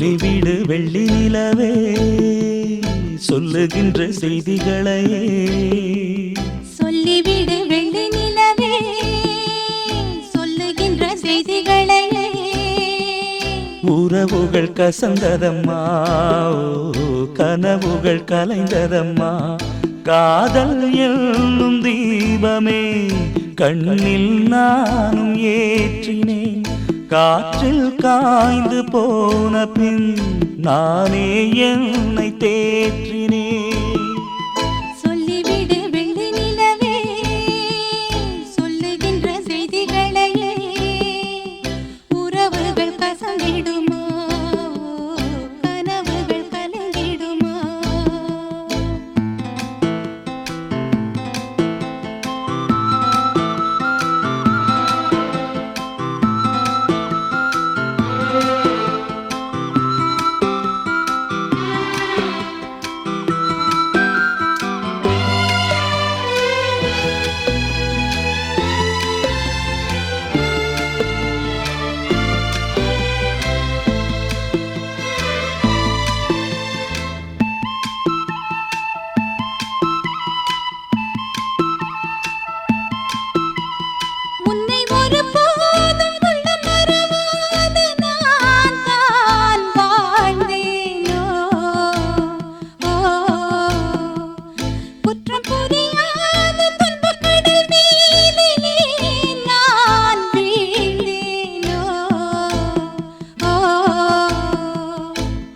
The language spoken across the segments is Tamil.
சொல்லிவிடு வெள்ளி நிலவே சொல்லுகின்ற செய்திகளையே சொல்லிவிடு வெள்ளி நிலவே சொல்லுகின்ற செய்திகளையே உறவுகள் கசந்ததம்மா கனவுகள் கலைந்ததம்மா காதல் என்னும் தீபமே கண்ணில் நானும் ஏற்றினேன் காற்றில் காய்ந்து போன பின் நானே என்னை தேற்றினேன் சொல்லிவிடு வெள்ளி நிலவே சொல்லுகின்ற செய்திகளையே உறவுகள் கசந்திடுமா கனவுகள் கலங்கிடுமா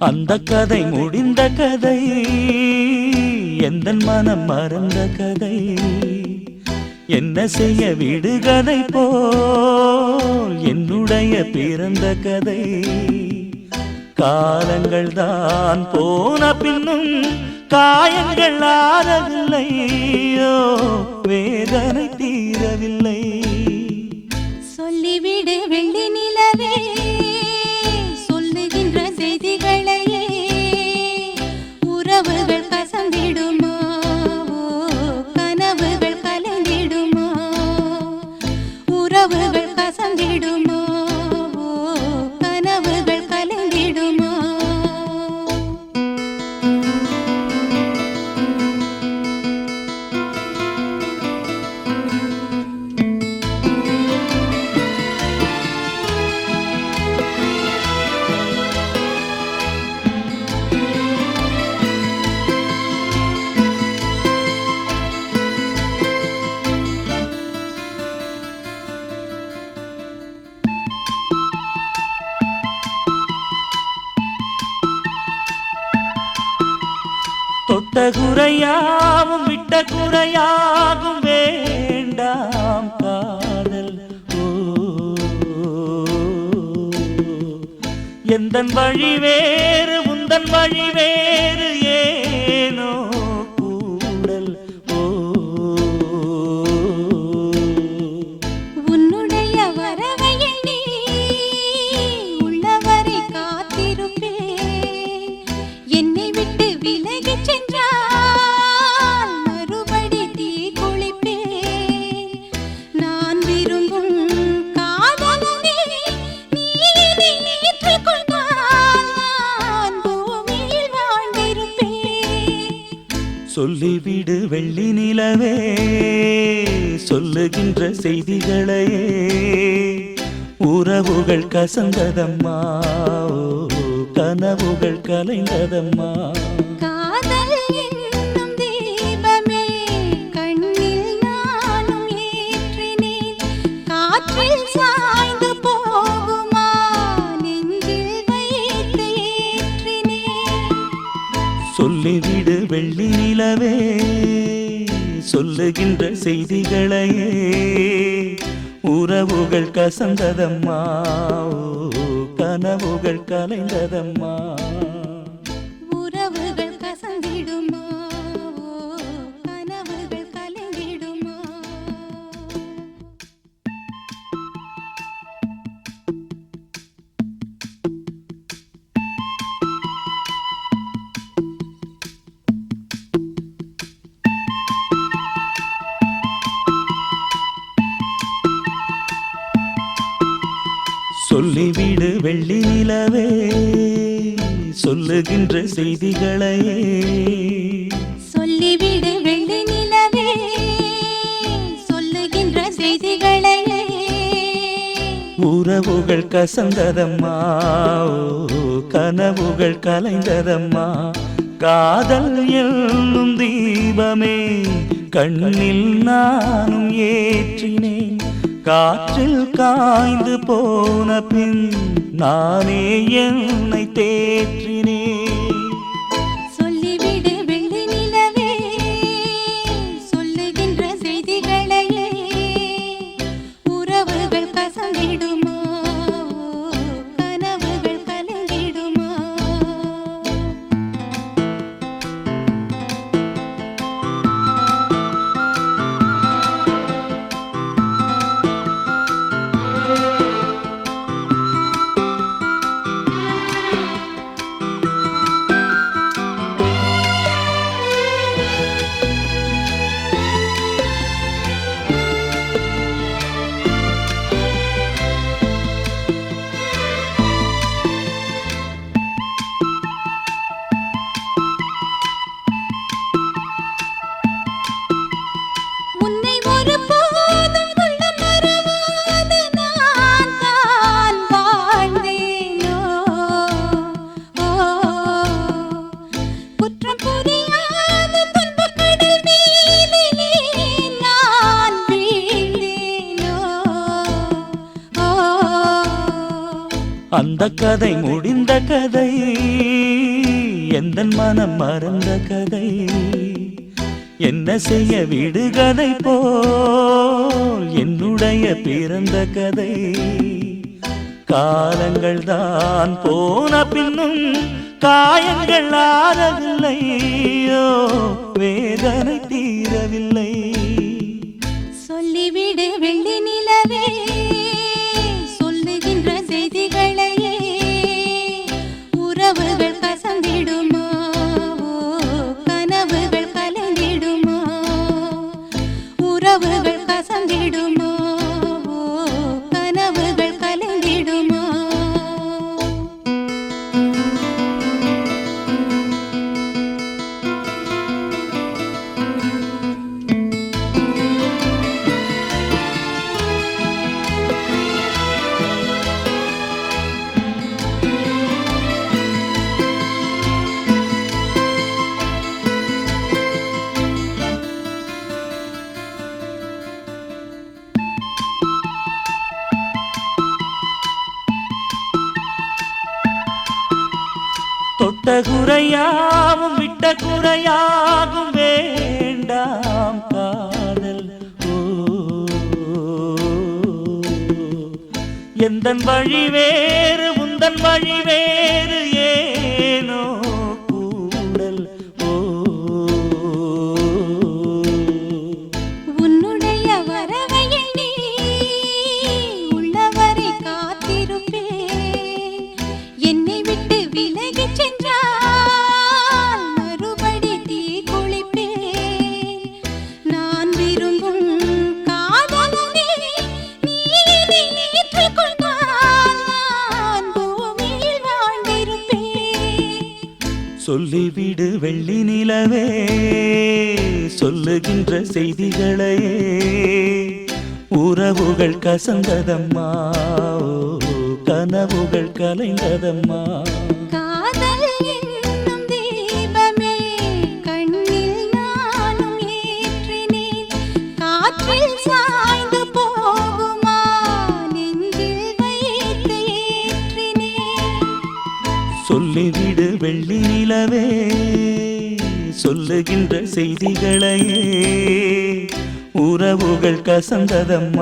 அந்த கதை முடிந்த கதை எந்தன் மனம் மறந்த கதை என்ன செய்ய விடுகதை போல் என்னுடைய பிறந்த கதை காலங்கள் தான் போன பின்னும் காயங்கள் ஆறவில்லையோ வேதனை தீரவில்லை சொல்லிவிடு வெள்ளி நிலவே சொல்லுகின்ற செய்திகளையே உறவுகள் கசந்திடுமா கனவுகள் கலந்திடுமா உறவுகள் கசந்திடுமா கனவுகள் கலந்திடுமா தொட்ட குறையாவும் விட்ட குறையாகும் வேண்டாம் காதல் எந்தன் வழி வேறு உந்தன் வழி வேறு ஏனோ கூடல் உன்னுடைய வரவை எண்ணி உள்ளவரை காத்திருப்பேன் என்னை விட்டு விலகிச் சென்றால் மறுபடி தீ குளிப்பேன் நான் விரும்பும் காதலனே நீ என்னை ஏற்றுக்கொண்டால் நான் பூமியில் வாழ்ந்திருப்பேன் சொல்லிவிடு வெள்ளி நிலவே சொல்லுகின்ற செய்திகளையே உறவுகள் கசந்ததம்மா கனவுகள் கலைந்ததம்மா காதல் என்னும் தீபமே கண்ணில் நானும் ஏற்றினேன் காற்றில் சாய்ந்து போகுமா நெஞ்சில் வைத்து ஏற்றினேன் சொல்லிவிடு வெள்ளி நிலவே சொல்லுகின்ற செய்திகளையே உறவுகள் கசந்ததம்மா கனவுகள் கலைந்ததம்மா உறவுகள் கசந்திடுமா கனவுகள் கலங்கிடுமா சொல்லிவிடு வெள்ளி நிலவே சொல்லுகின்ற செய்திகளையே சொல்லிவிடு வெள்ளி நிலவே சொல்லுகின்ற செய்திகளையே உறவுகள் கசந்ததம்மா கனவுகள் கலைந்ததம்மா காதல் என்னும் தீபமே கண்ணில் நானும் ஏற்றினேன் காற்றில் காய்ந்து போன பின் நானே என்னை தேற்றினேன் சொல்லிவிடு வெள்ளி நிலவே சொல்லுகின்ற செய்திகளையே உறவுகள் கசந்திடுமா கனவுகள் கலங்கிடுமா உன்னை ஒருபோதும் உள்ளம் மறவாது நான் தான் வாழ்ந்தேனோ குற்றம் புரியாத துன்பக் கடல் மீதிலே நான் வீழ்ந்தேனோ அந்த கதை முடிந்த கதை எந்தன் மனம் மறந்த கதை என்ன செய்ய விடுகதை போல் என்னுடைய பிறந்த கதை காலங்கள் தான் போன பின்னும் காயங்கள் ஆறவில்லையோ வேதனை தீரவில்லை சொல்லிவிடு வெள்ளி நிலவே சொல்லுகின்ற செய்திகளையே உறவுகள் கசந்திடுமா கனவுகள் கலந்திடுமா உறவுகள் கசந்திடுமா கனவுகள் கலந்திடுமா தொட்ட குறையாவும் விட்ட குறையாகும் வேண்டாம் காதல் எந்தன் வழி வேறு உந்தன் வழி வேறு ஏனோ கூடல் உன்னுடைய வரவை எண்ணி உள்ளவரை காத்திருப்பேன் என்னை விட்டு விலகிச் சென்றால் மறுபடி தீ குளிப்பேன் நான் விரும்பும் காதலனே நீ இதை ஏற்றுக்கொண்டால் நான் பூமியில் வாழ்ந்திருப்பேன் சொல்லிவிடு வெள்ளி நிலவே சொல்லுகின்ற செய்திகளையே உறவுகள் கசந்ததம்மா கனவுகள் கலைந்ததம்மா காதல் என்னும் தீபமே கண்ணில் நானும் ஏற்றினேன் காற்றில் சாய்ந்து போகுமா நெஞ்சில் வைத்து ஏற்றினேன் சொல்லிவிடு வெள்ளி நிலவே சொல்லுகின்ற செய்திகளையே உறவுகள் கசந்ததம்மா